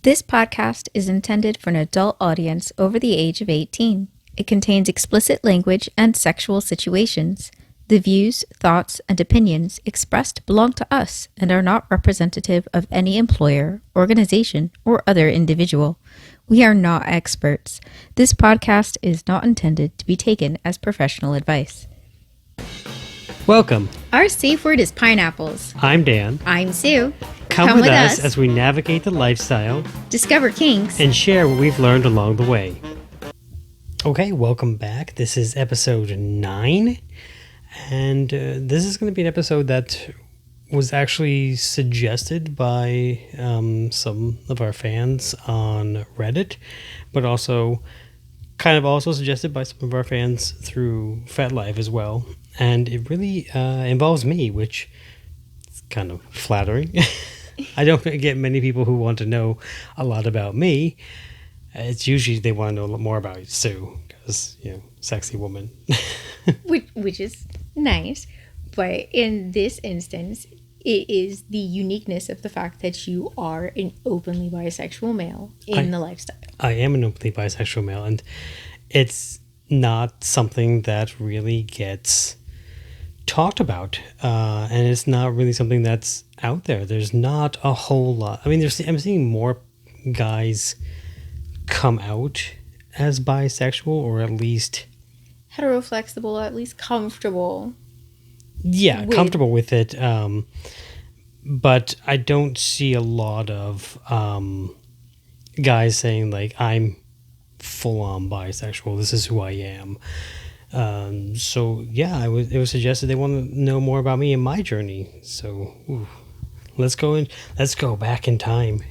This podcast is intended for an adult audience over the age of 18. It contains explicit language and sexual situations. The views, thoughts, and opinions expressed belong to us and are not representative of any employer, organization, or other individual. We are not experts. This podcast is not intended to be taken as professional advice. Welcome. Our safe word is pineapples. I'm Dan. I'm Sue. Come with us as we navigate the lifestyle, discover kinks, and share what we've learned along the way. Okay, welcome back. This is episode 9, and this is going to be an episode that was actually suggested by some of our fans on Reddit, but also suggested by some of our fans through FetLife as well. And it really involves me, which is kind of flattering. I don't get many people who want to know a lot about me. It's usually they want to know a lot more about Sue, because, sexy woman. which is nice. But in this instance, it is the uniqueness of the fact that you are an openly bisexual male in the lifestyle. I am an openly bisexual male, and it's not something that really gets talked about, and it's not really something that's out there. There's not a whole lot. I mean, I'm seeing more guys come out as bisexual, or at least heteroflexible, at least comfortable. Yeah, comfortable with it. But I don't see a lot of guys saying, like, I'm full-on bisexual. This is who I am. It was suggested they want to know more about me and my journey. So let's go back in time.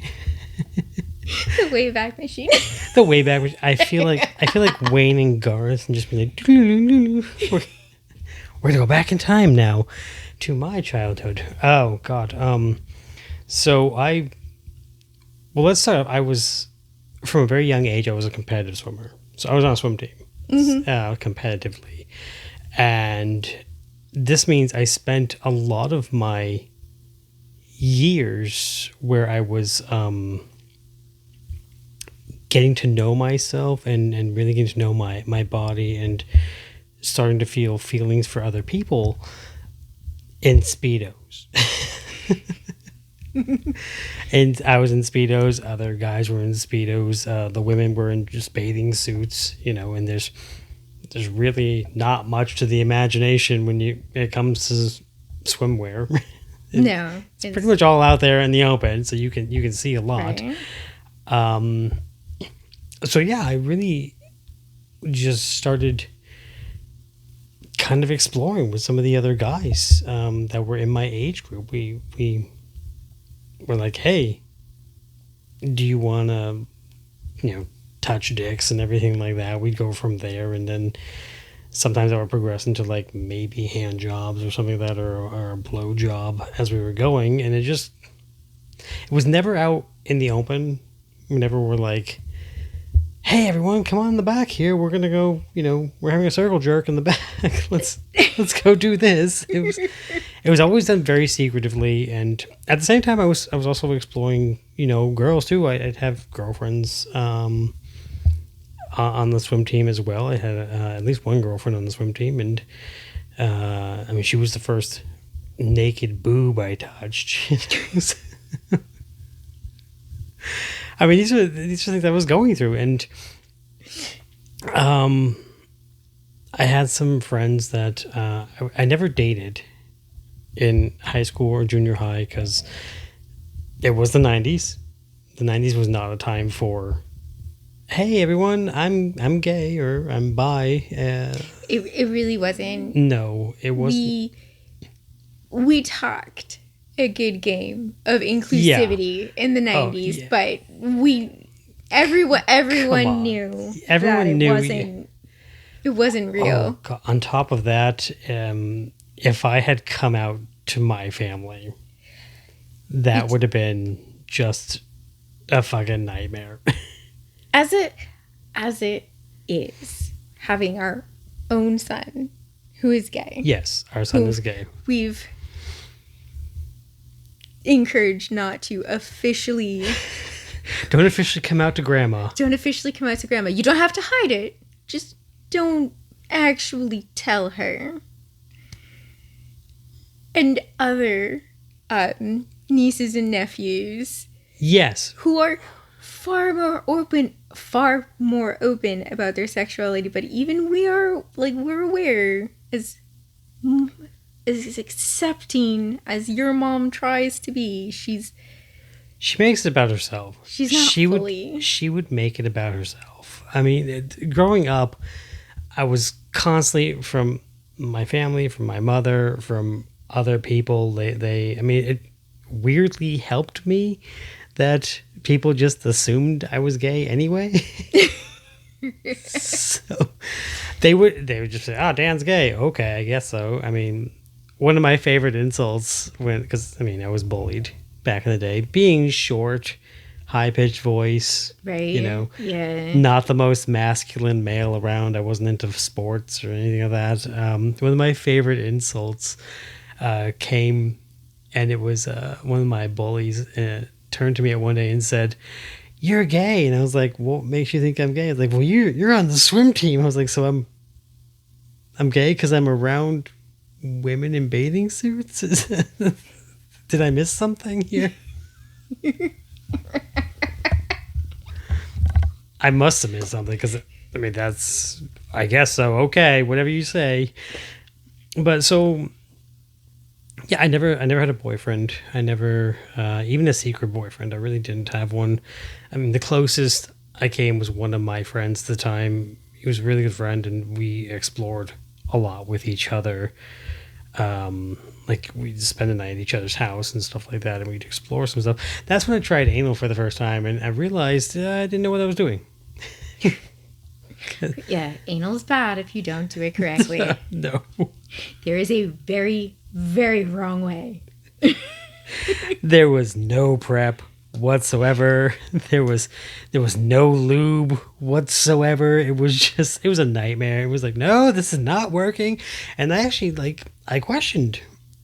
The Wayback Machine. The Wayback Machine. I feel like Wayne and Garth and just be like, we're gonna go back in time now to my childhood. Oh God. Let's start off. I was, from a very young age, I was a competitive swimmer. So I was on a swim team. Competitively, and this means I spent a lot of my years where I was getting to know myself and really getting to know my body and starting to feel feelings for other people in Speedos. And I was in Speedos, other guys were in Speedos, the women were in just bathing suits, and there's really not much to the imagination when it comes to swimwear. No. It's pretty much all out there in the open, so you can see a lot. Right. I really just started kind of exploring with some of the other guys that were in my age group. We were like, hey, do you want to, touch dicks and everything like that? We'd go from there, and then sometimes I would progress into like maybe hand jobs or something like that, or a blow job as we were going. And it was never out in the open. We never were like, hey, everyone, come on in the back here. We're going to go, we're having a circle jerk in the back. Let's go do this. It was always done very secretively. And at the same time, I was also exploring, girls too. I'd have girlfriends on the swim team as well. I had at least one girlfriend on the swim team. And she was the first naked boob I touched. These are things I was going through, and I had some friends that I never dated in high school or junior high because it was the 90s. The 90s was not a time for, hey, everyone, I'm gay or I'm bi. It really wasn't. No, it wasn't. We talked a good game of inclusivity in the 90s, but everyone knew it wasn't real. Oh, on top of that, if I had come out to my family, that would have been just a fucking nightmare. As it is having our own son who is gay. Yes, our son is gay. We've encouraged not to officially Don't officially come out to grandma. Don't officially come out to grandma. You don't have to hide it. Just don't actually tell her. And other nieces and nephews. Yes. Who are far more open about their sexuality, but even we're aware as accepting as your mom tries to be. She makes it about herself. She's not fully. She would make it about herself. I mean, growing up, I was constantly, from my family, from my mother, from other people, it weirdly helped me that people just assumed I was gay anyway. So they would just say, "Oh, Dan's gay." Okay, I guess so. I mean, one of my favorite insults because I was bullied back in the day, being short, high-pitched voice, right? Yeah, not the most masculine male around. I wasn't into sports or anything of that. One of my favorite insults came, and it was one of my bullies turned to me one day and said, "You're gay," and I was like, "What makes you think I'm gay?" I was like, "Well, you're on the swim team." I was like, "So I'm gay because I'm around women in bathing suits?" Did I miss something here? I must have missed something because I guess so. Okay, whatever you say. But so, yeah, I never had a boyfriend. I never, even a secret boyfriend. I really didn't have one. I mean, the closest I came was one of my friends at the time. He was a really good friend, and we explored a lot with each other. Like we'd spend the night at each other's house and stuff like that, and we'd explore some stuff. That's when I tried anal for the first time, and I realized I didn't know what I was doing. Yeah, anal's bad if you don't do it correctly. No. There is a very, very wrong way. There was no prep whatsoever. There was no lube whatsoever. It was a nightmare. It was like, no, this is not working. And I actually I questioned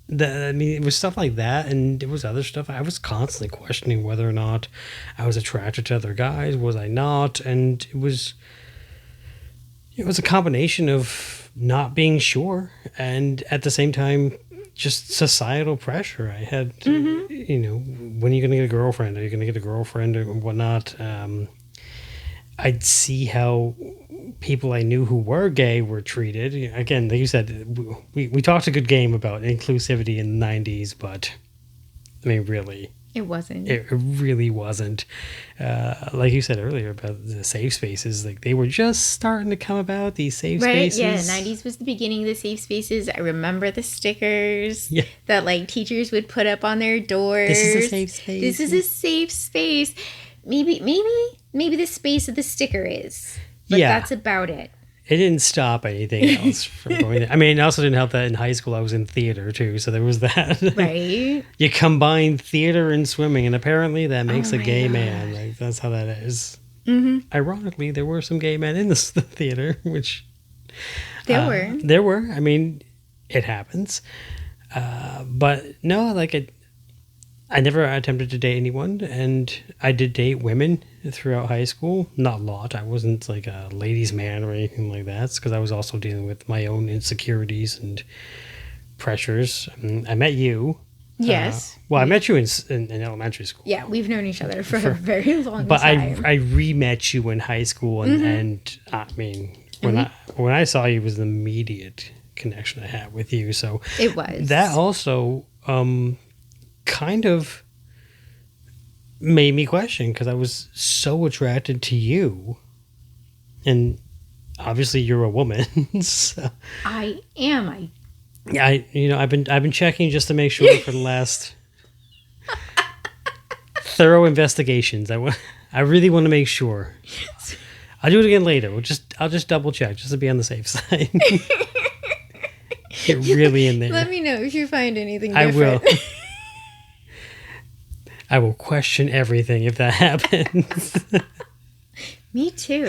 that. I mean, it was stuff like that, and it was other stuff. I was constantly questioning whether or not I was attracted to other guys. Was I not? And it was a combination of not being sure, and at the same time, just societal pressure. I had, when are you going to get a girlfriend? Are you going to get a girlfriend or whatnot? I'd see how people I knew who were gay were treated. Again, like you said, we talked a good game about inclusivity in the 90s, but I mean, really, it wasn't. It really wasn't. Like you said earlier about the safe spaces, like they were just starting to come about, these safe spaces. Right, yeah, 90s was the beginning of the safe spaces. I remember the stickers that teachers would put up on their doors. This is a safe space. This is a safe space. Maybe the space of the sticker is. But that's about it. It didn't stop anything else from going there. I mean, it also didn't help that in high school I was in theater too, so there was that. Right. You combine theater and swimming, and apparently that makes a gay man. Like that's how that is. Mm-hmm. Ironically, there were some gay men in the theater, which there were. I mean, it happens. But no, I never attempted to date anyone, and I did date women throughout high school. Not a lot. I wasn't like a ladies' man or anything like that. It's because I was also dealing with my own insecurities and pressures. I met you. Yes. I met you in elementary school. Yeah, we've known each other for a very long time. But I re-met you in high school, and I mean, when I saw you, it was the immediate connection I had with you. So it was. That also kind of made me question, because I was so attracted to you, and obviously you're a woman. So I am. I've been checking just to make sure for the last thorough investigations. I really want to make sure. I'll do it again later. I'll just double check just to be on the safe side. Get really in there. Let me know if you find anything different. I will. I will question everything if that happens. Me too.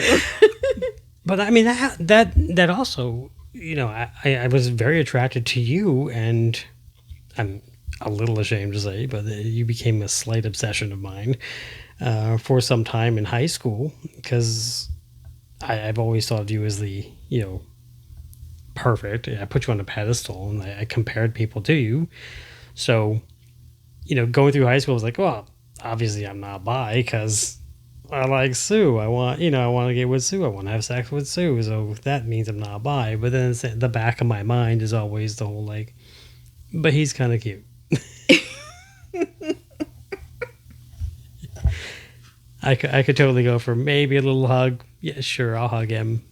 But I mean that also, I was very attracted to you, and I'm a little ashamed to say, but you became a slight obsession of mine. for some time in high school because I've always thought of you as the, perfect. I put you on a pedestal and I compared people to you. So, going through high school, I was like, well, obviously I'm not bi because I like Sue. I want to get with Sue. I want to have sex with Sue. So that means I'm not bi. But then it's the back of my mind is always the whole like, but he's kind of cute. I could totally go for maybe a little hug. Yeah, sure, I'll hug him.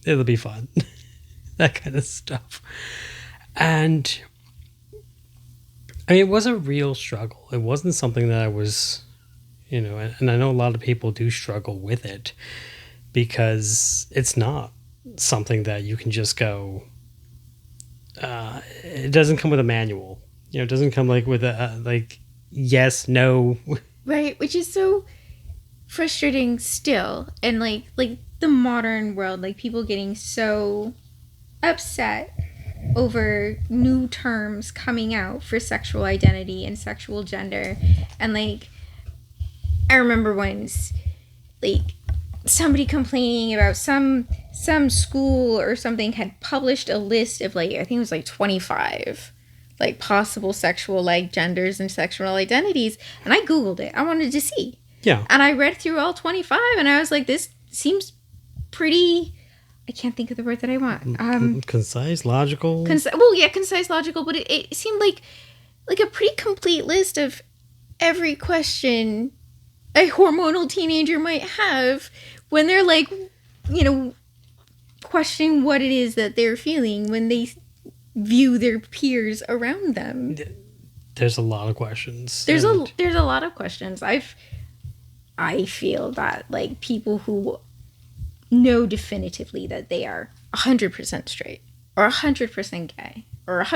It'll be fun. That kind of stuff. And I mean, it was a real struggle. It wasn't something that I was, and I know a lot of people do struggle with it because it's not something that you can just go, it doesn't come with a manual. It doesn't come like with a, like, yes, no. Right, which is so frustrating still. And like the modern world, like people getting so upset over new terms coming out for sexual identity and sexual gender. And like I remember once like somebody complaining about some school or something had published a list of like, I think it was like 25 like possible sexual like genders and sexual identities, and I googled it. I wanted to see. Yeah. And I read through all 25 and I was like, this seems pretty, I can't think of the word that I want. Concise, logical. Concise, logical, but it seemed like a pretty complete list of every question a hormonal teenager might have when they're like, questioning what it is that they're feeling when they view their peers around them. There's a lot of questions. There's a lot of questions. I feel that like people who know definitively that they are 100% straight or 100% gay or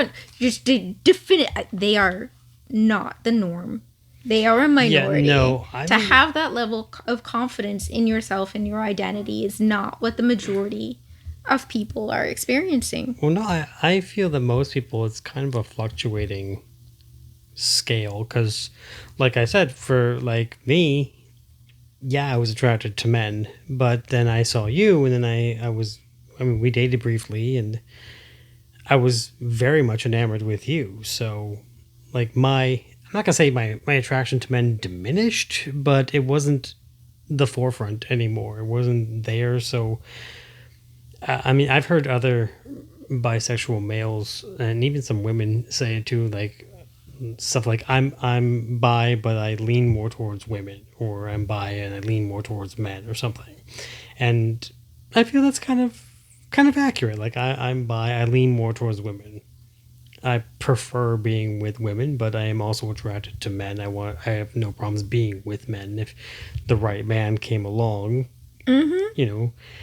they are not the norm. They are a minority. Have that level of confidence in yourself and your identity is not what the majority of people are experiencing. Well, no, I feel that most people, it's kind of a fluctuating scale because, like I said, for like me, yeah, I was attracted to men, but then I saw you, and then we dated briefly, and I was very much enamored with you. So, like, I'm not gonna say my attraction to men diminished, but it wasn't the forefront anymore. It wasn't there. So, I mean, I've heard other bisexual males and even some women say it too, like stuff like I'm bi, but I lean more towards women, or I'm bi and I lean more towards men, or something. And I feel that's kind of accurate. Like I'm bi, I lean more towards women. I prefer being with women, but I am also attracted to men. I have no problems being with men if the right man came along. Mm-hmm.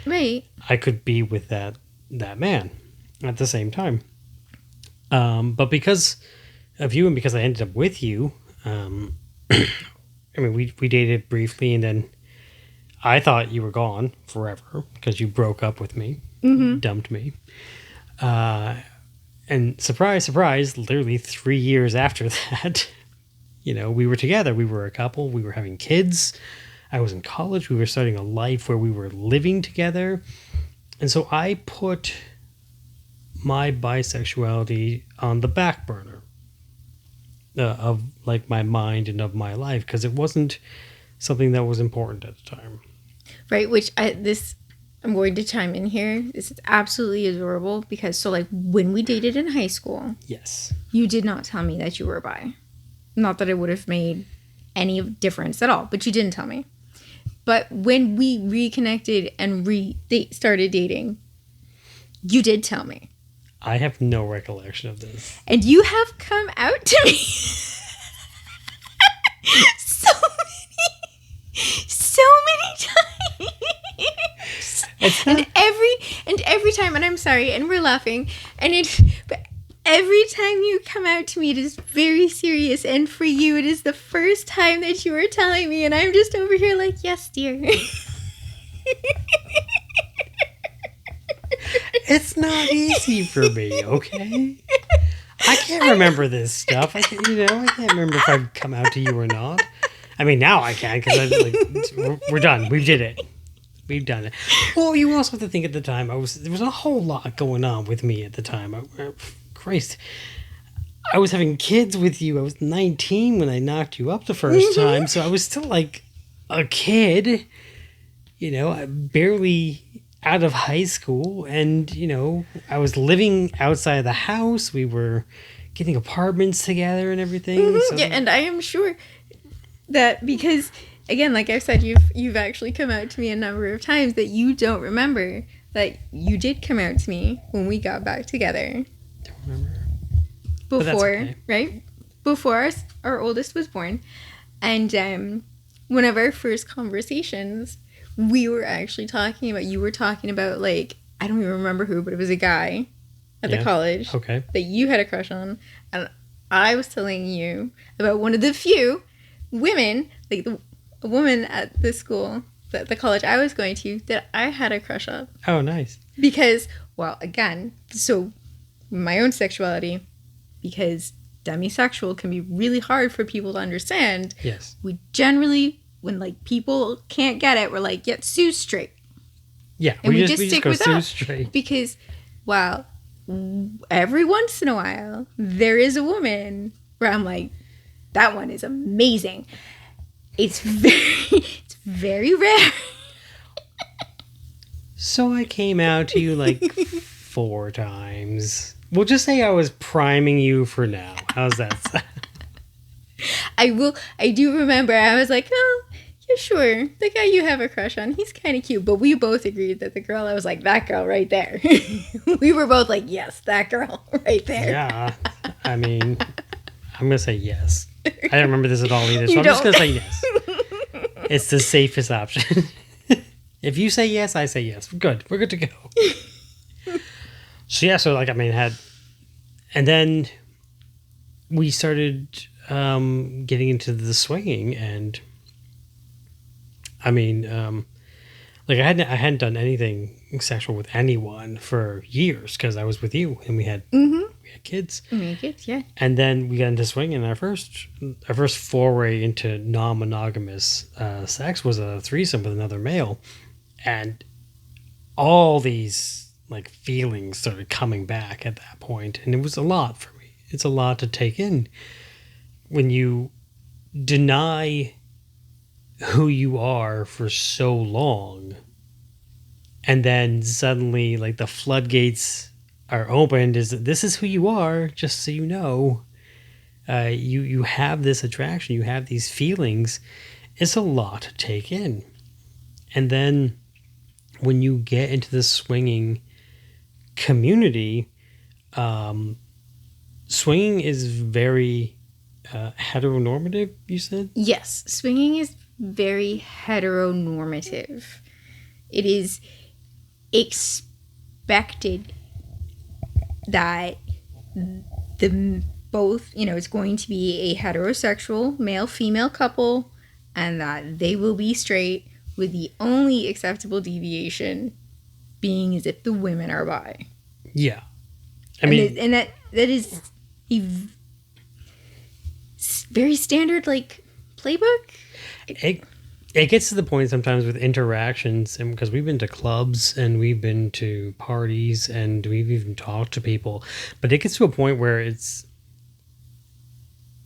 Right. I could be with that man at the same time. But because of you and because I ended up with you, I mean, we dated briefly, and then I thought you were gone forever because you broke up with me, dumped me. And surprise, surprise, literally 3 years after that, we were together. We were a couple. We were having kids. I was in college. We were starting a life where we were living together. And so I put my bisexuality on the back burner of like my mind and of my life because it wasn't something that was important at the time. Right, which I'm going to chime in here. This is absolutely adorable because so like when we dated in high school, yes, you did not tell me that you were bi. Not that it would have made any difference at all, but you didn't tell me. But when we reconnected and started dating, you did tell me. I have no recollection of this. And you have come out to me so many times. And every time, and I'm sorry, and we're laughing, but every time you come out to me, it is very serious. And for you, it is the first time that you are telling me, and I'm just over here like, yes, dear. It's not easy for me, okay? I can't remember this stuff. I can't remember if I've come out to you or not. I mean, now I can because we're done. We did it. We've done it. Well, you also have to think at the time there was a whole lot going on with me at the time. Christ, I was having kids with you. I was 19 when I knocked you up the first time, so I was still like a kid. I barely out of high school, and I was living outside of the house. We were getting apartments together and everything. So. Yeah, and I am sure that because, again, like I've said, you've actually come out to me a number of times that you don't remember that you did come out to me when we got back together. Don't remember. Before, okay. Right? Before our oldest was born. And one of our first conversations, we were actually talking about, you were talking about, like, I don't even remember who, but it was a guy at the college that you had a crush on. And I was telling you about one of the few women, like a woman at the school, the college I was going to, that I had a crush on. Oh, nice. Because, well, again, so my own sexuality, because demisexual can be really hard for people to understand. Yes. We generally, when like people can't get it, we're like, yeah, Sue's straight. Yeah, and we just go stick with that. Straight. Because, well, every once in a while, there is a woman where I'm like, that one is amazing. It's very rare. So I came out to you like 4 times. We'll just say I was priming you for now. How's that sound? I do remember, I was like, oh, yeah, sure. The guy you have a crush on, he's kind of cute. But we both agreed that the girl, I was like, that girl right there. We were both like, yes, that girl right there. Yeah. I mean, I'm going to say yes. I don't remember this at all either, so You I'm just don't. going to say yes. It's the safest option. If you say yes, I say yes. We're good. We're good to go. And then we started getting into the swinging, and I hadn't done anything sexual with anyone for years because I was with you and we had kids. Yeah. And then we got into swinging. Our first foray into non-monogamous sex was a threesome with another male, and all these like feelings started coming back at that point, and it was a lot for me. It's a lot to take in when you deny who you are for so long, and then suddenly like the floodgates are opened. This is who you are, just so you know. You have this attraction, you have these feelings. It's a lot to take in. And then when you get into the swinging community, swinging is very heteronormative, you said? Yes, swinging is very heteronormative. It is expected that it's going to be a heterosexual male-female couple, and that they will be straight, with the only acceptable deviation being as if the women are bi. Yeah. That is a very standard, like, playbook. It gets to the point sometimes with interactions, and because we've been to clubs and we've been to parties and we've even talked to people, but it gets to a point where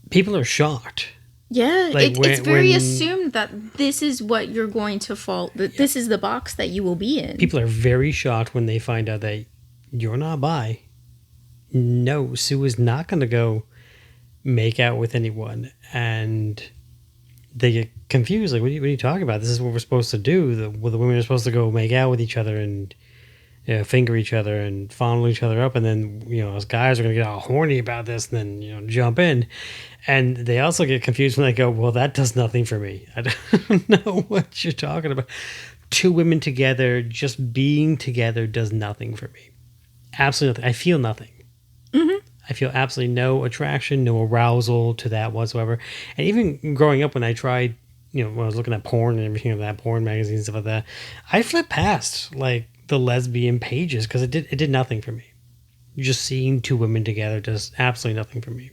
people are shocked. Yeah, like it's very assumed that this is what you're going to fall, that this is the box that you will be in. People are very shocked when they find out that you're not bi. No, Sue is not going to go make out with anyone, and they get confused. Like, what are you talking about? This is what we're supposed to do. The women are supposed to go make out with each other and finger each other and fondle each other up, and then us guys are going to get all horny about this and then jump in. And they also get confused when they go, well, that does nothing for me. I don't know what you're talking about. 2 women together, just being together does nothing for me. Absolutely nothing. I feel nothing. Mm-hmm. I feel absolutely no attraction, no arousal to that whatsoever. And even growing up, when I tried, when I was looking at porn and everything like that, porn magazines and stuff like that, I flipped past like the lesbian pages because it did nothing for me. Just seeing 2 women together does absolutely nothing for me.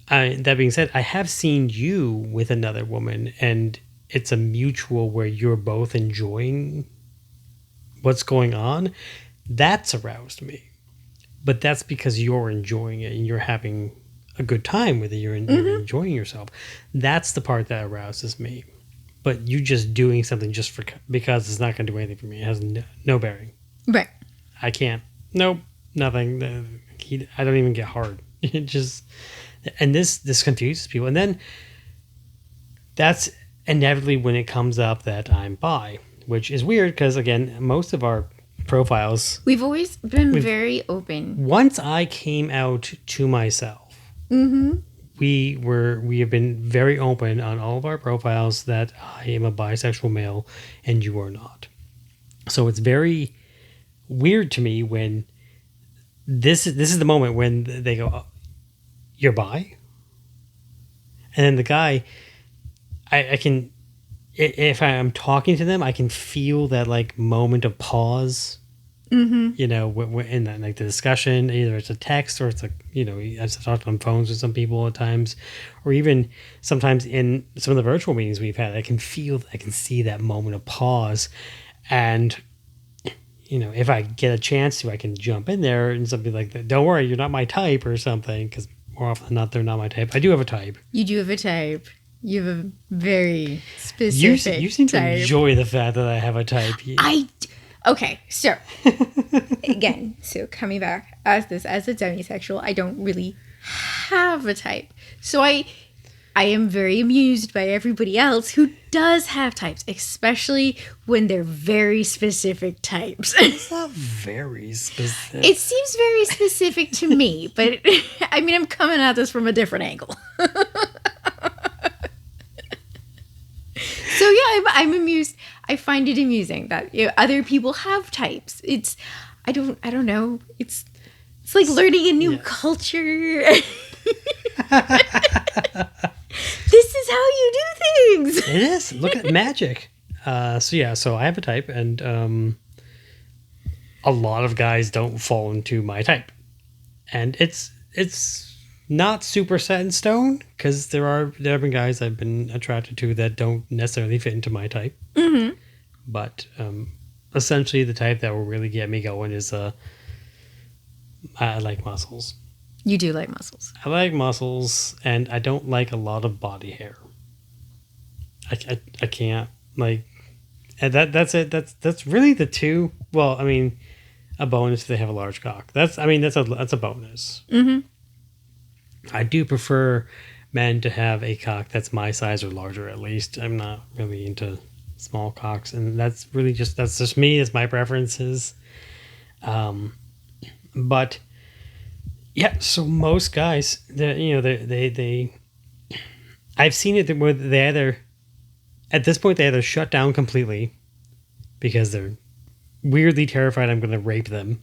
That being said, I have seen you with another woman, and it's a mutual where you're both enjoying what's going on. That's aroused me. But that's because you're enjoying it and you're having a good time with it. You're enjoying yourself. That's the part that arouses me. But you just doing something just because it's not going to do anything for me. It has no bearing. Right. I can't. Nope. Nothing. I don't even get hard. It just, and this confuses people. And then that's inevitably when it comes up that I'm bi, which is weird because, again, most of our profiles, we've always been very open. Once I came out to myself, we have been very open on all of our profiles that I am a bisexual male and you are not. So it's very weird to me when this is the moment when they go, oh, "You're bi," and then the guy, I can, if I'm talking to them, I can feel that like moment of pause. You know, in that, like the discussion, either it's a text or it's like, you know, I've talked on phones with some people at times, or even sometimes in some of the virtual meetings we've had, I can see that moment of pause. And, you know, if I get a chance to, I can jump in there and something like that. Don't worry, you're not my type or something, because more often than not, they're not my type. I do have a type. You do have a type. You have a very specific You seem type. to enjoy the fact that I have a type. Okay, so again, so coming back as a demisexual, I don't really have a type. So I am very amused by everybody else who does have types, especially when they're very specific types. It's not very specific. It seems very specific to me, but I mean, I'm coming at this from a different angle. So yeah, I'm amused. I find it amusing that, you know, other people have types. I don't know. It's like learning a new culture. This is how you do things. It is. Look at magic. So I have a type, and a lot of guys don't fall into my type, and it's not super set in stone because there have been guys I've been attracted to that don't necessarily fit into my type. But essentially, the type that will really get me going is I like muscles. You do like muscles. I like muscles, and I don't like a lot of body hair. I can't like, and that's it. That's really the two. Well, I mean, a bonus if they have a large cock. That's a bonus. I do prefer men to have a cock that's my size or larger at least. I'm not really into small cocks, and that's just me. It's my preferences. But yeah, so most guys, they I've seen it where they either, at this point, they either shut down completely because they're weirdly terrified I'm going to rape them.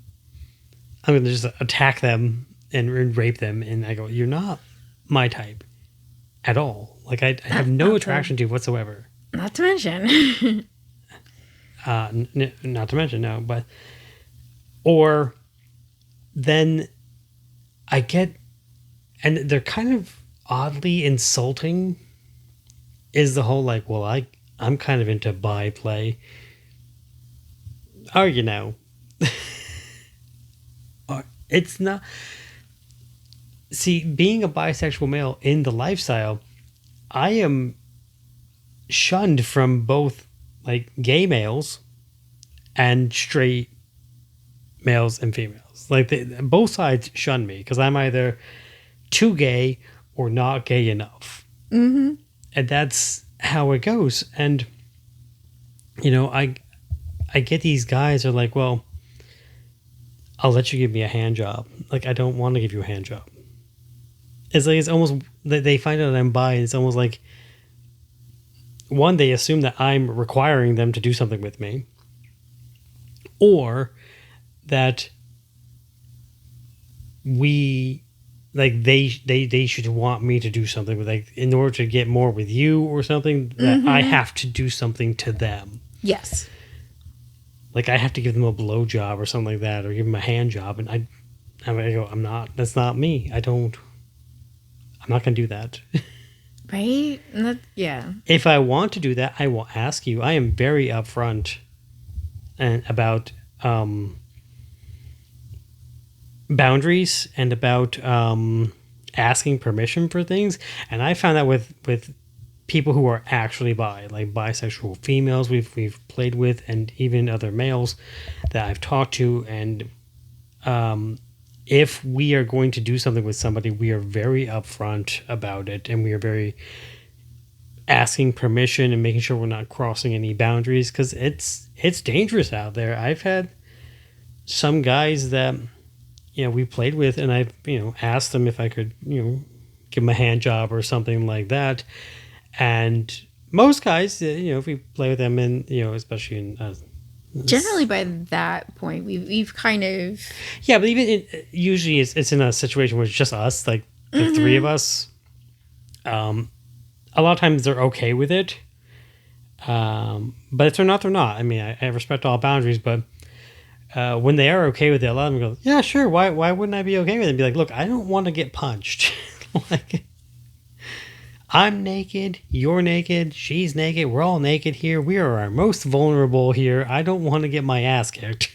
I'm going to just attack them and rape them. And I go, you're not my type at all. Like, I have no attraction to you whatsoever. Not to mention. Not to mention, no. But, or then I get, and they're kind of oddly insulting, is the whole like, well, I'm kind of into bi play. Oh, you know. It's not. See, being a bisexual male in the lifestyle, I am shunned from both like gay males and straight males and females. Like both sides shun me because I'm either too gay or not gay enough. And that's how it goes. And, you know, I get these guys are like, well, I'll let you give me a hand job. Like, I don't want to give you a hand job. It's like, it's almost, they find out that I'm bi, and it's almost like, one, they assume that I'm requiring them to do something with me, or that they should want me to do something with, like, in order to get more with you or something, that I have to do something to them. Yes. Like, I have to give them a blowjob or something like that, or give them a hand job, and I go, I'm not. That's not me. I'm not going to do that. Right? Yeah. If I want to do that, I will ask you. I am very upfront and about boundaries and about asking permission for things. And I found that with people who are actually like bisexual females we've played with, and even other males that I've talked to. And if we are going to do something with somebody, we are very upfront about it, and we are very asking permission and making sure we're not crossing any boundaries, because it's dangerous out there. I've had some guys that we played with, and I've asked them if I could give them a hand job or something like that. And most guys, if we play with them, and especially in generally by that point we've kind of but even usually it's in a situation where it's just us, like the three of us. A lot of times they're okay with it, but if they're not, they're not. I mean, I respect all boundaries, but when they are okay with it, a lot of them go, yeah, sure, why wouldn't I be okay with it? And be like, look, I don't want to get punched. Like, I'm naked, you're naked, she's naked, we're all naked here. We are our most vulnerable here. I don't want to get my ass kicked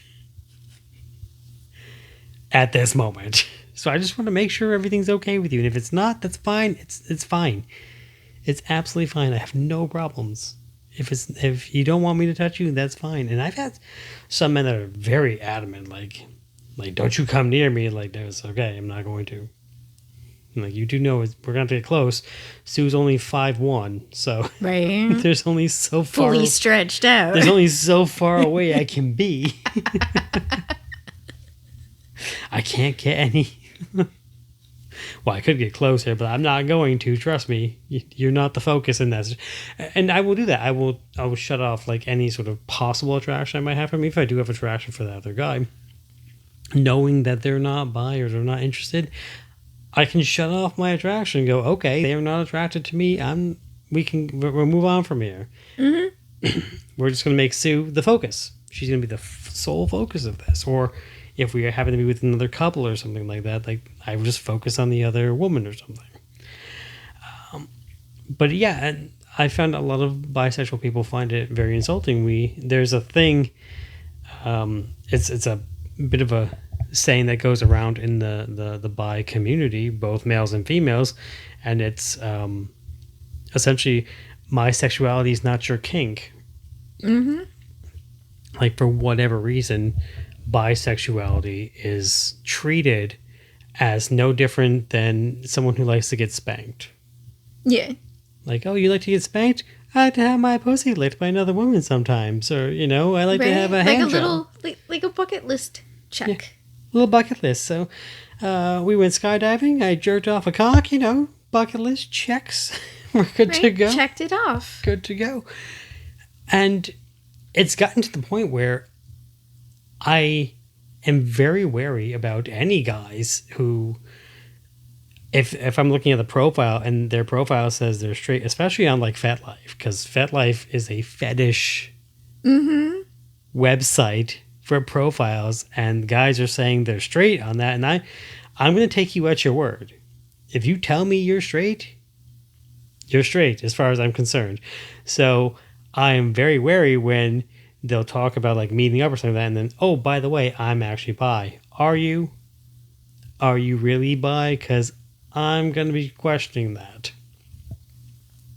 at this moment. So I just want to make sure everything's okay with you. And if it's not, that's fine. It's fine. It's absolutely fine. I have no problems. If you don't want me to touch you, that's fine. And I've had some men that are very adamant, like don't you come near me. Like, that's okay, I'm not going to. Like, you do know we're going to get close. Sue's only 5'1", so right. There's only so far fully stretched out. There's only so far away I can be. I can't get any. Well, I could get closer, but I'm not going to. Trust me, you're not the focus in that. And I will do that. I will shut off like any sort of possible attraction I might have for me if I do have attraction for that other guy, knowing that they're not bi or they're not interested. I can shut off my attraction and go, okay, they are not attracted to me. We'll move on from here. Mm-hmm. We're just going to make Sue the focus. She's going to be the sole focus of this. Or if we happen to be with another couple or something like that, like I would just focus on the other woman or something. But yeah, and I found a lot of bisexual people find it very insulting. There's a thing, it's a bit of a saying that goes around in the bi community, both males and females, and it's essentially, my sexuality is not your kink. Mm-hmm. Like, for whatever reason, bisexuality is treated as no different than someone who likes to get spanked. Yeah. Like, oh, you like to get spanked? I like to have my pussy licked by another woman sometimes. Or, I like to have a hand job. Like a bucket list check. Yeah. Little bucket list. So we went skydiving. I jerked off a cock. Bucket list checks. We're good to go. Checked it off. Good to go. And it's gotten to the point where I am very wary about any guys who, if I'm looking at the profile and their profile says they're straight, especially on like FetLife, because FetLife is a fetish website for profiles, and guys are saying they're straight on that, and I'm going to take you at your word. If you tell me you're straight as far as I'm concerned. So I am very wary when they'll talk about like meeting up or something like that, and then, oh, by the way, I'm actually bi. Are you really bi? Because I'm going to be questioning that.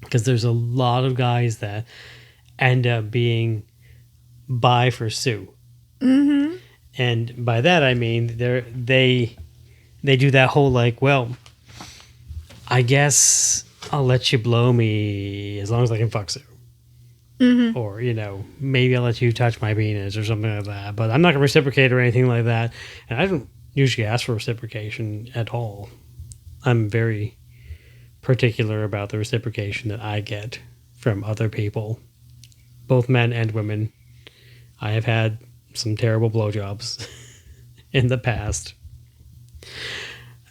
Because there's a lot of guys that end up being bi for Sue. Mm-hmm. And by that I mean they do that whole like, well, I guess I'll let you blow me as long as I can fuck Sue. Mm-hmm. Or, maybe I'll let you touch my penis or something like that. But I'm not going to reciprocate or anything like that. And I don't usually ask for reciprocation at all. I'm very particular about the reciprocation that I get from other people, both men and women. I have had some terrible blowjobs in the past.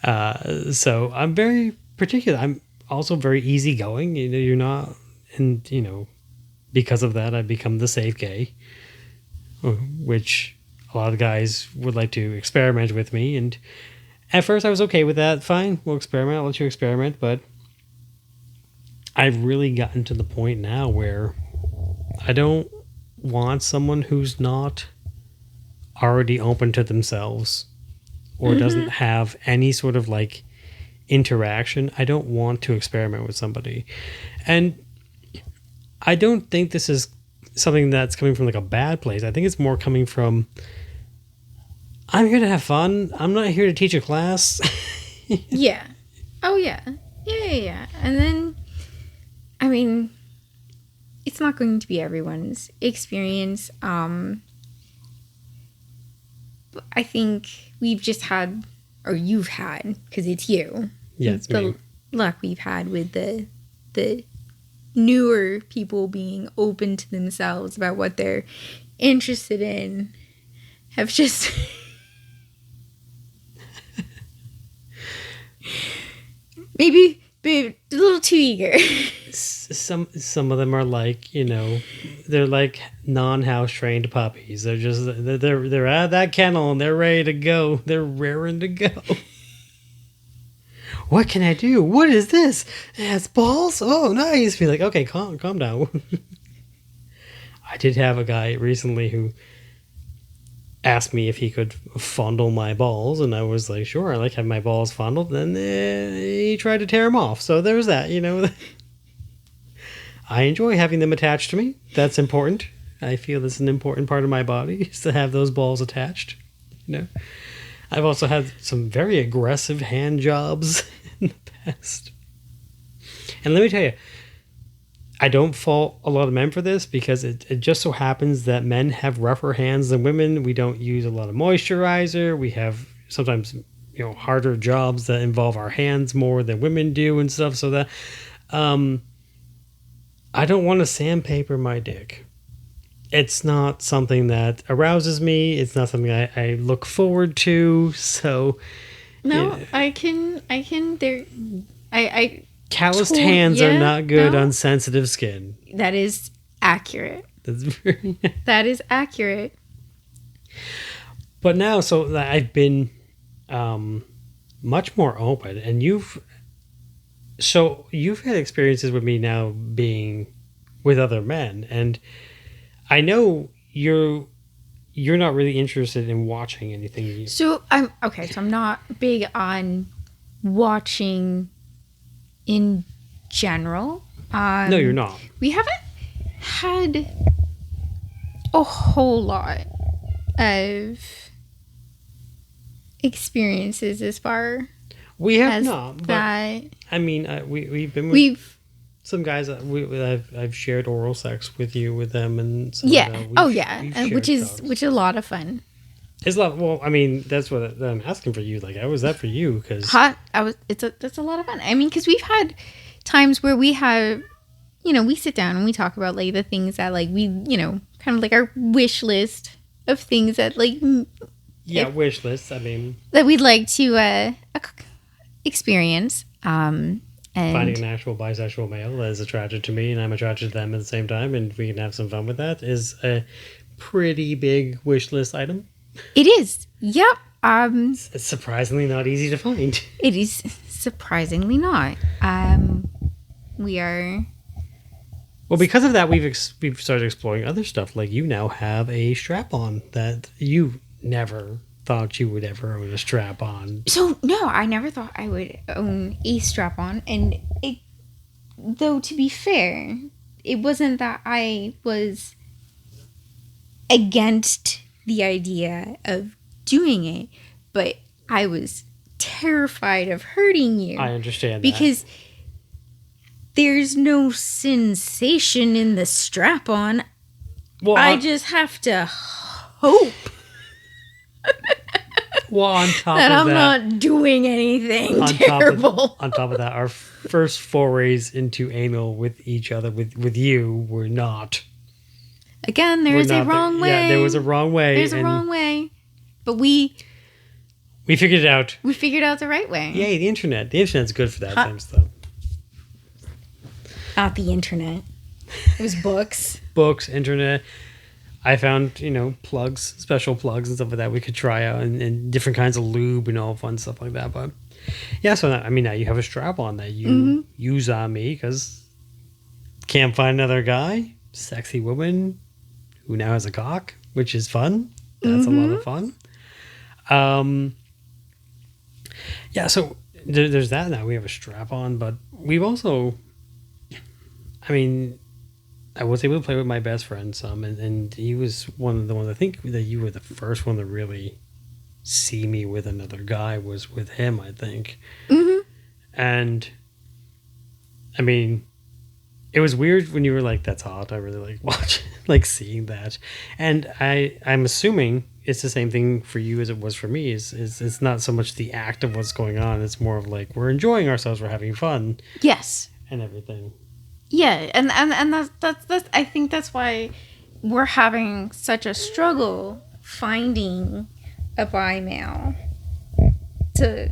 So I'm very particular. I'm also very easygoing. You're not, and because of that, I become the safe gay, which a lot of guys would like to experiment with me, and At first, I was okay with that. Fine, we'll experiment. I'll let you experiment. But I've really gotten to the point now where I don't want someone who's not already open to themselves or doesn't have any sort of like interaction. I don't want to experiment with somebody. And I don't think this is something that's coming from like a bad place. I think it's more coming from, I'm here to have fun. I'm not here to teach a class. Yeah. Oh, yeah. Yeah. And then, I mean, it's not going to be everyone's experience. But I think we've just had, or you've had, because it's you. Yeah, it's the me. luck we've had with the newer people being open to themselves about what they're interested in have just maybe a little too eager. Some of them are like, you know, they're like non-house trained puppies. They're just they're at that kennel and they're ready to go. They're raring to go. What can I do? What is this? It has balls? Oh, nice. Be like, okay, calm down. I did have a guy recently who asked me if he could fondle my balls, and I was like, sure, I like having my balls fondled. Then he tried to tear them off. So there's that, you know. I enjoy having them attached to me. That's important. I feel that's an important part of my body is to have those balls attached, you know. I've also had some very aggressive hand jobs in the past. And let me tell you, I don't fault a lot of men for this because it just so happens that men have rougher hands than women. We don't use a lot of moisturizer. We have sometimes, you know, harder jobs that involve our hands more than women do and stuff. So that I don't want to sandpaper my dick. It's not something that arouses me. It's not something I look forward to. So, No, yeah. I can. There, I. Calloused hands are not good no. on sensitive skin. That is accurate. That's very. That is accurate. But now, so I've been much more open, and you've had experiences with me now being with other men, and I know you're not really interested in watching anything. So I'm okay. So I'm not big on watching in general. No, you're not. We haven't had a whole lot of experiences as far We have as not. But that. I mean, we've been with some guys that I've shared oral sex with them, and so which is a lot of fun. It's a lot. Well, I mean, that's what I'm asking for you. Like, how was that for you? Because that's a lot of fun. I mean, because we've had times where we have, you know, we sit down and we talk about like the things that like we, you know, kind of like our wish list of things that like wish lists. I mean, that we'd like to experience. And finding an actual bisexual male that is attracted to me and I'm attracted to them at the same time, and we can have some fun with that is a pretty big wish list item. It is. Yep. It's surprisingly not easy to find. It is surprisingly not. We are. Well, because of that, we've started exploring other stuff. Like you now have a strap-on that you never thought you would ever own a strap-on. So no, I never thought I would own a strap-on, and though to be fair, it wasn't that I was against the idea of doing it, but I was terrified of hurting you. I understand because there's no sensation in the strap-on. Well, I just have to hope. Well, on top that of I'm that, not doing anything terrible. On top of that, our first forays into anal with each other, with you, were not. Again, there's a wrong way. Yeah, there was a wrong way. There's a wrong way. But we figured it out. We figured out the right way. Yay, the internet. The internet's good for that kind of stuff. Not the internet. It was books. Books, internet. I found, plugs, special plugs and stuff like that we could try out, and different kinds of lube and all fun stuff like that. But yeah, so now you have a strap on that you use on me because can't find another guy, sexy woman who now has a cock, which is fun. That's a lot of fun. Yeah, so there's that now. We have a strap on, but we've also, I was able to play with my best friend some, and he was one of the ones, I think that you were the first one to really see me with another guy was with him, I think. And, it was weird when you were like, that's hot. I really like watching, like seeing that. And I'm assuming it's the same thing for you as it was for me. It's not so much the act of what's going on. It's more of like, we're enjoying ourselves. We're having fun. Yes. And everything. Yeah. And that's I think that's why we're having such a struggle finding a bi male to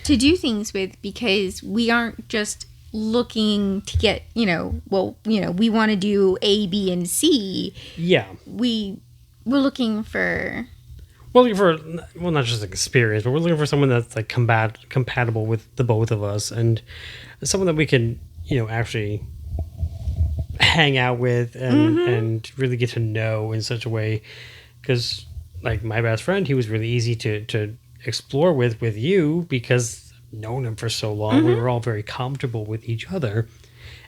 do things with, because we aren't just looking to get, we want to do A, B, and C. Yeah. We're looking for... We're looking for, well, not just like experience, but we're looking for someone that's like compatible with the both of us, and someone that we can, actually hang out with and really get to know in such a way. Because like my best friend, he was really easy to explore with you because I've known him for so long. We were all very comfortable with each other,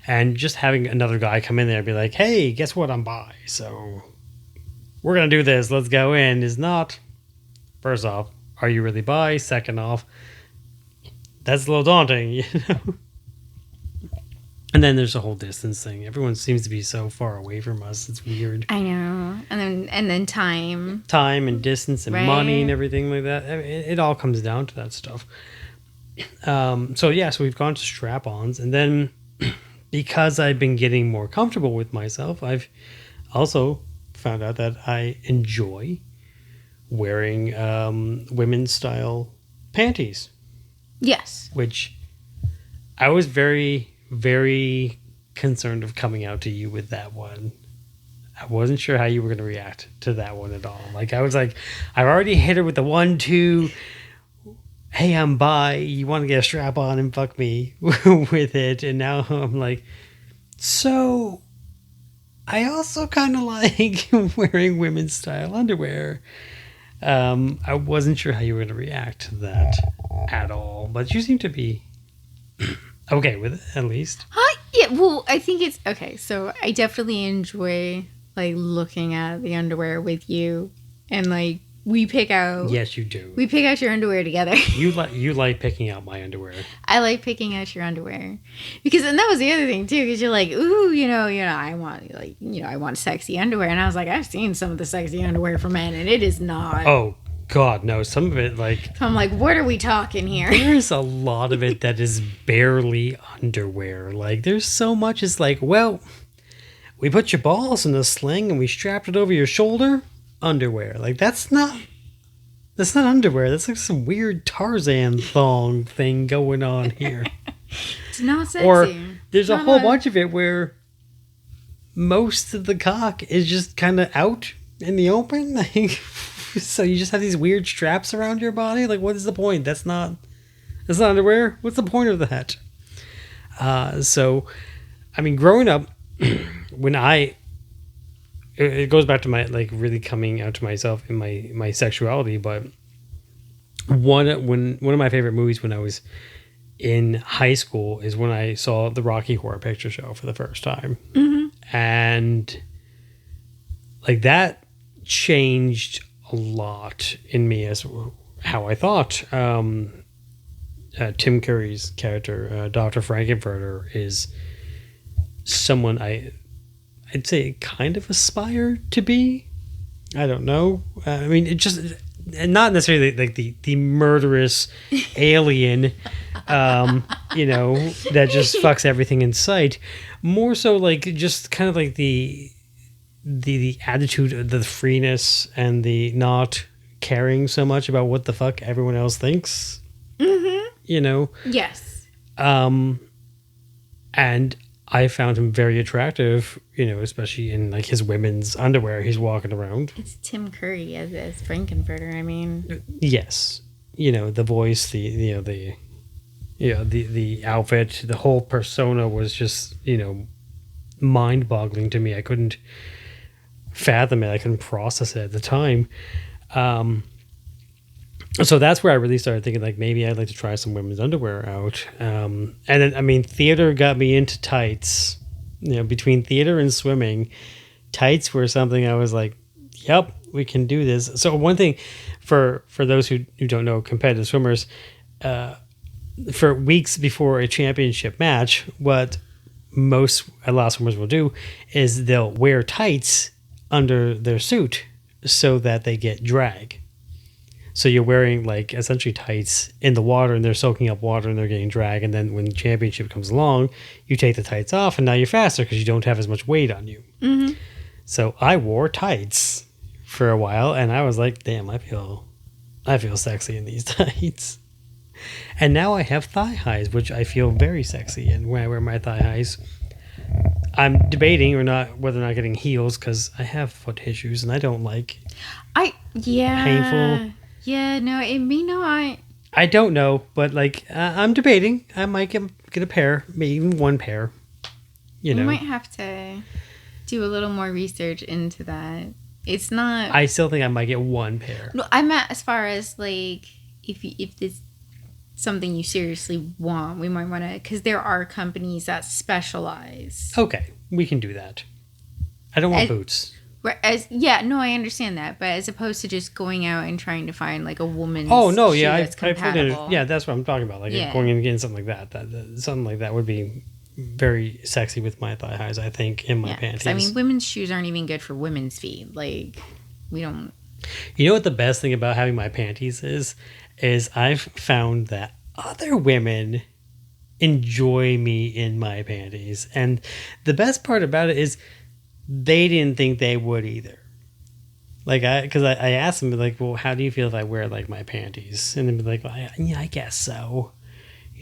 and just having another guy come in there and be like, hey, guess what, I'm bi, so we're gonna do this, let's go in, is not, first off, are you really bi? Second off, that's a little daunting, And then there's the whole distance thing. Everyone seems to be so far away from us. It's weird. I know. And then time. Time and distance and money and everything like that. It all comes down to that stuff. So we've gone to strap-ons. And then because I've been getting more comfortable with myself, I've also found out that I enjoy wearing women's style panties. Yes. Which I was very, very concerned of coming out to you with that one. I wasn't sure how you were going to react to that one at all. Like, I was like, I've already hit her with the 1-2. Hey, I'm bi. You want to get a strap on and fuck me with it. And now I'm like, so I also kind of like wearing women's style underwear. I wasn't sure how you were going to react to that at all, but you seem to be okay with it, at least. Yeah, well, I think it's okay. So I definitely enjoy like looking at the underwear with you, and like we pick out. Yes, you do. We pick out your underwear together. You like picking out my underwear. I like picking out your underwear because, and that was the other thing too, because you're like, ooh, I want I want sexy underwear, and I was like, I've seen some of the sexy underwear for men, and it is not. Oh God, no! Some of it, like, so I'm like, what are we talking here? There's a lot of it that is barely underwear. Like, there's so much. It's like, well, we put your balls in a sling and we strapped it over your shoulder. Underwear. Like, that's not underwear. That's like some weird Tarzan thong thing going on here. It's not sexy. Or there's a whole bunch of it where most of the cock is just kind of out in the open. Like, so you just have these weird straps around your body. Like, what is the point? That's not underwear. What's the point of that? So, I mean, growing up, when it goes back to my, like, really coming out to myself in my sexuality, but one of my favorite movies when I was in high school is when I saw the Rocky Horror Picture Show for the first time. And like, that changed a lot in me as how I thought. Tim Curry's character, Dr. Frankenfurter, is someone I'd say kind of aspire to be. I don't know. I mean, it just, not necessarily like the murderous alien, that just fucks everything in sight. More so like just kind of like the attitude, the freeness, and the not caring so much about what the fuck everyone else thinks. Yes. And I found him very attractive, especially in like his women's underwear he's walking around. It's Tim Curry as Frankenfurter. I mean, yes, the voice, the outfit, the whole persona was just mind-boggling to me. I couldn't fathom it. I couldn't process it at the time. So that's where I really started thinking, like, maybe I'd like to try some women's underwear out. And then, I mean, theater got me into tights. Between theater and swimming, tights were something I was like, yep, we can do this. So one thing for those who don't know, competitive swimmers, for weeks before a championship match, what a lot of swimmers will do is they'll wear tights under their suit so that they get drag. So you're wearing like essentially tights in the water and they're soaking up water and they're getting drag. And then when the championship comes along, you take the tights off and now you're faster because you don't have as much weight on you. Mm-hmm. So I wore tights for a while and I was like, damn, I feel sexy in these tights. And now I have thigh highs, which I feel very sexy in when I wear my thigh highs. I'm debating whether or not getting heels because I have foot issues and I don't like painful. Yeah, no, it may not. I don't know, but like I'm debating. I might get a pair, maybe even one pair. You might have to do a little more research into that. It's not. I still think I might get one pair. No, I'm at as far as like if this something you seriously want, we might want to, because there are companies that specialize. Okay, we can do that. I don't want boots. I understand that, but as opposed to just going out and trying to find like a woman's that's compatible. That's what I'm talking about. Like going and getting something like that. Something like that would be very sexy with my thigh highs, I think, in my panties. I mean, women's shoes aren't even good for women's feet. Like, we don't. You know what the best thing about having my panties is I've found that other women enjoy me in my panties. And the best part about it is they didn't think they would either. Like, because I asked them, like, well, how do you feel if I wear, like, my panties? And they'd be like, well, I guess so.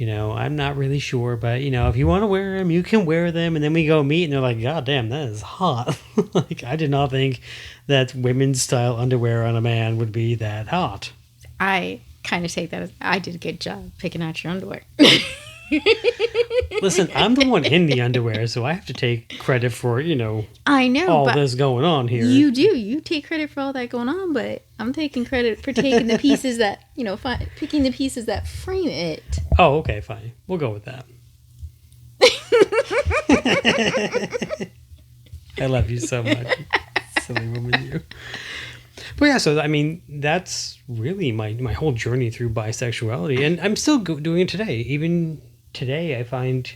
I'm not really sure, but, if you want to wear them, you can wear them. And then we go meet, and they're like, God damn, that is hot. Like, I did not think that women's style underwear on a man would be that hot. I kind of take that as I did a good job picking out your underwear. Listen, I'm the one in the underwear, so I have to take credit for, I know all this going on here. You do. You take credit for all that going on, but I'm taking credit for taking the pieces that, picking the pieces that frame it. Oh, okay, fine. We'll go with that. I love you so much. Silly woman, you. But yeah, so I mean, that's really my whole journey through bisexuality, and I'm still doing it today. Even today, I find,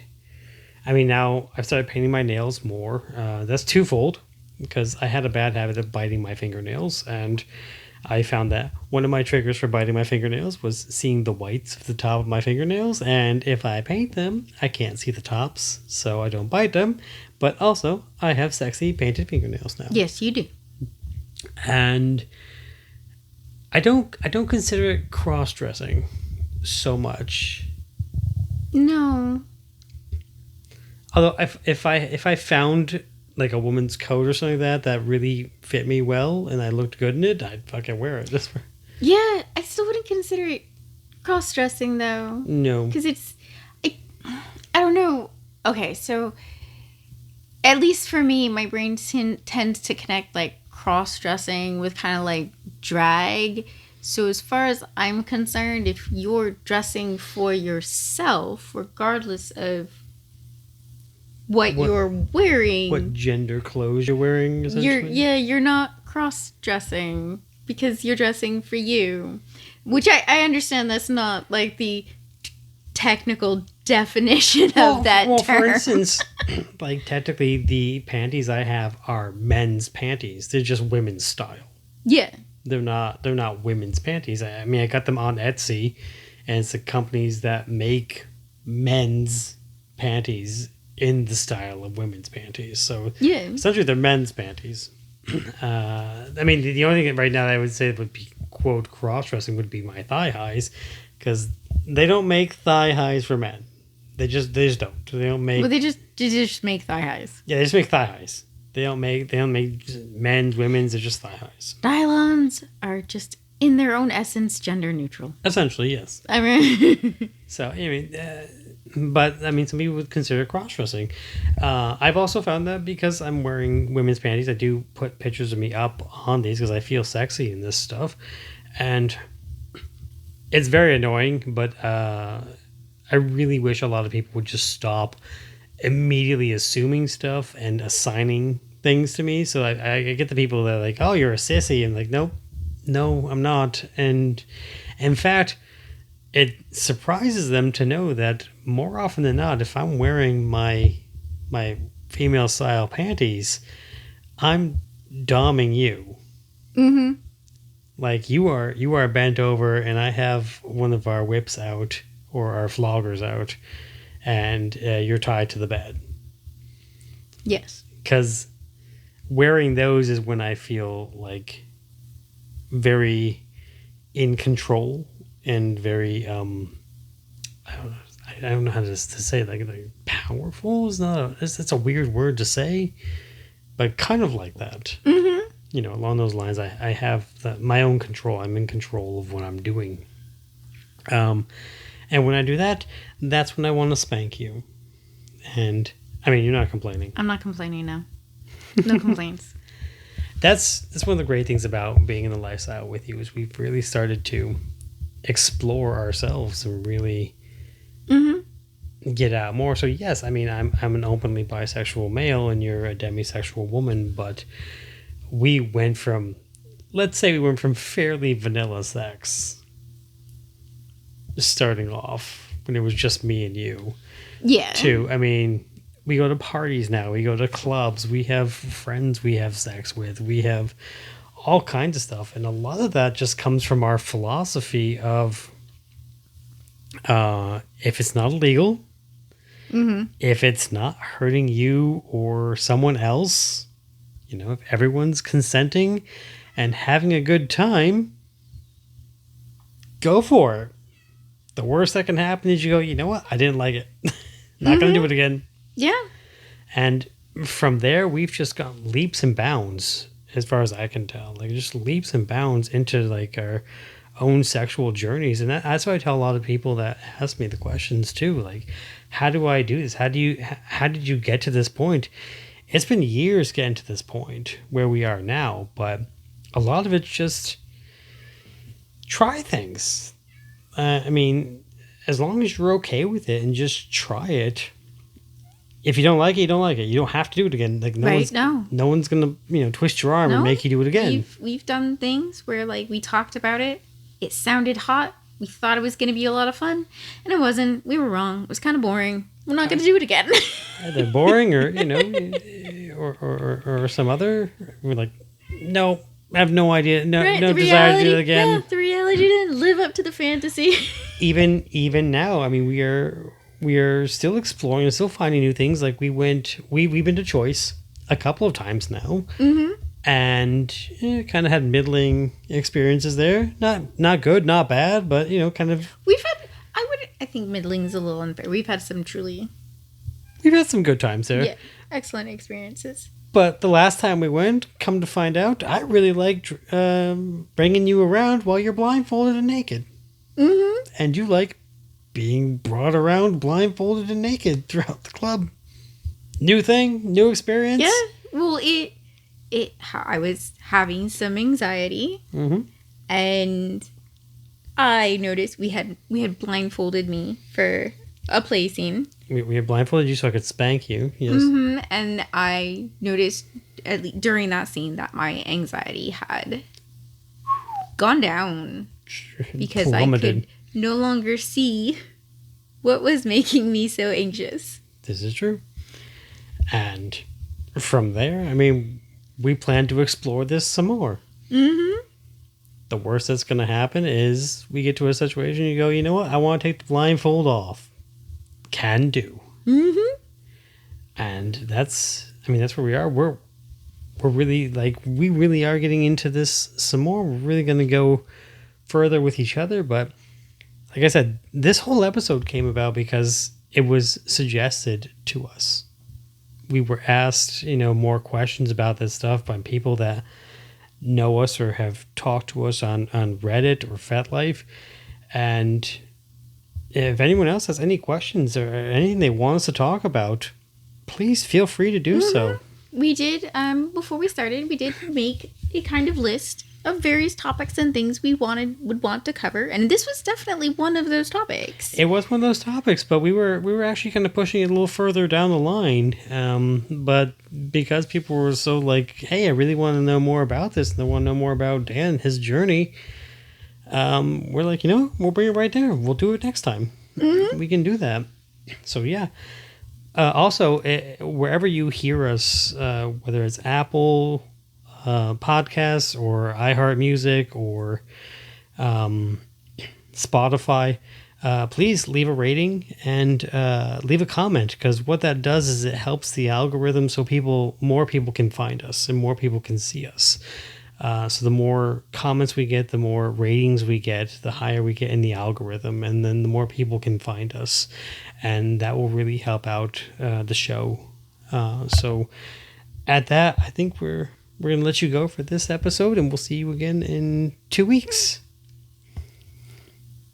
now I've started painting my nails more. That's twofold, because I had a bad habit of biting my fingernails, and I found that one of my triggers for biting my fingernails was seeing the whites of the top of my fingernails, and if I paint them, I can't see the tops, so I don't bite them. But also, I have sexy painted fingernails now. Yes, you do. And I don't consider it cross-dressing so much. No. Although if I found like a woman's coat or something like that really fit me well and I looked good in it, I'd fucking wear it. Yeah, I still wouldn't consider it cross-dressing though. No. Because I don't know. Okay, so at least for me, my brain tends to connect like cross-dressing with kind of like drag. So as far as I'm concerned, if you're dressing for yourself, regardless of what you're wearing, what gender clothes you're wearing, essentially, you're not cross-dressing because you're dressing for you, which I understand that's not like the technical definition of that term. For instance, like technically the panties I have are men's panties. They're just women's style. Yeah. They're not women's panties. I got them on Etsy, and it's the companies that make men's panties in the style of women's panties. So yeah, essentially they're men's panties. The only thing right now that I would say would be quote cross-dressing would be my thigh highs, because they don't make thigh highs for men. They just don't. They don't make. Well, they just make thigh highs. Yeah, they just make thigh highs. They don't make men's, women's. They're just thigh highs. Nylons are just in their own essence gender neutral. Essentially, yes. I mean, So I mean, but I mean, some people would consider cross dressing. I've also found that because I'm wearing women's panties, I do put pictures of me up on these because I feel sexy in this stuff, and it's very annoying. But I really wish a lot of people would just stop immediately assuming stuff and assigning things to me. So I get the people that are like, oh, you're a sissy, and like, nope, no, I'm not. And in fact, it surprises them to know that more often than not, if I'm wearing my female style panties, I'm doming you. mm-hmm. Like you are bent over, and I have one of our whips out or our floggers out, and you're tied to the bed. Yes. Because wearing those is when I feel like very in control and very I don't know how to say like powerful is not it's a weird word to say, but kind of like that. Mm-hmm. You know, along those lines, I have my own control. I'm in control of what I'm doing. And when I do that, that's when I want to spank you. And I mean, you're not complaining. I'm not complaining now. No complaints. That's one of the great things about being in the lifestyle with you is we've really started to explore ourselves and really get out more. So yes, I mean, I'm an openly bisexual male and you're a demisexual woman, but we went from, let's say we went from fairly vanilla sex starting off when it was just me and you. Yeah. To, I mean, we go to parties now, we go to clubs, we have friends we have sex with, we have all kinds of stuff. And a lot of that just comes from our philosophy of if it's not illegal, if it's not hurting you or someone else, you know, if everyone's consenting and having a good time, go for it. The worst that can happen is you go, you know what? I didn't like it. Not going to do it again. Yeah. And from there, we've just gone leaps and bounds, as far as I can tell. Like, just leaps and bounds into, like, our own sexual journeys. And that's why I tell a lot of people that ask me the questions, too. Like, how do I do this? How did you get to this point? It's been years getting to this point where we are now. But a lot of it's just try things. I mean, as long as you're okay with it and just try it. If you don't like it, you don't like it. You don't have to do it again. Like no one's gonna twist your arm and make you do it again. We've done things where like we talked about it. It sounded hot. We thought it was gonna be a lot of fun, and it wasn't. We were wrong. It was kind of boring. We're not gonna do it again. Either boring or or some other. We're like, no. I have no idea. No, right, no desire to do it again. Yeah, the reality didn't live up to the fantasy. Even now, I mean, we are still exploring and still finding new things. Like we've been to Choice a couple of times now, and kind of had middling experiences there. Not good, not bad, but kind of. I think middling's a little unfair. We've had some good times there. Yeah, excellent experiences. But the last time we went, come to find out, I really liked bringing you around while you're blindfolded and naked. Mm-hmm. And you like being brought around blindfolded and naked throughout the club. New thing, new experience. Yeah. Well, I was having some anxiety, and I noticed we had blindfolded me for a placing. We had blindfolded you so I could spank you. Yes. And I noticed during that scene that my anxiety had gone down because plummeted. I could no longer see what was making me so anxious. This is true. And from there, I mean, we plan to explore this some more. The worst that's going to happen is we get to a situation you go, you know what? I want to take the blindfold off. Can do. And that's where we are. We're really we really are getting into this some more. We're really going to go further with each other. But like I said, this whole episode came about because it was suggested to us. We were asked, more questions about this stuff by people that know us or have talked to us on Reddit or FetLife. And if anyone else has any questions or anything they want us to talk about, please feel free to do so. We did, before we started, we did make a kind of list of various topics and things we would want to cover, and this was definitely one of those topics. It was one of those topics, but we were actually kind of pushing it a little further down the line. But because people were so like, hey, I really want to know more about this, and I want to know more about Dan, his journey, we're like, we'll bring it right there. We'll do it next time. We can do that. So yeah. Also, wherever you hear us, whether it's Apple podcasts or iHeartMusic or Spotify, please leave a rating and leave a comment, because what that does is it helps the algorithm so more people can find us and more people can see us. So the more comments we get, the more ratings we get, the higher we get in the algorithm, and then the more people can find us, and that will really help out the show. So at that, I think we're going to let you go for this episode, and we'll see you again in 2 weeks.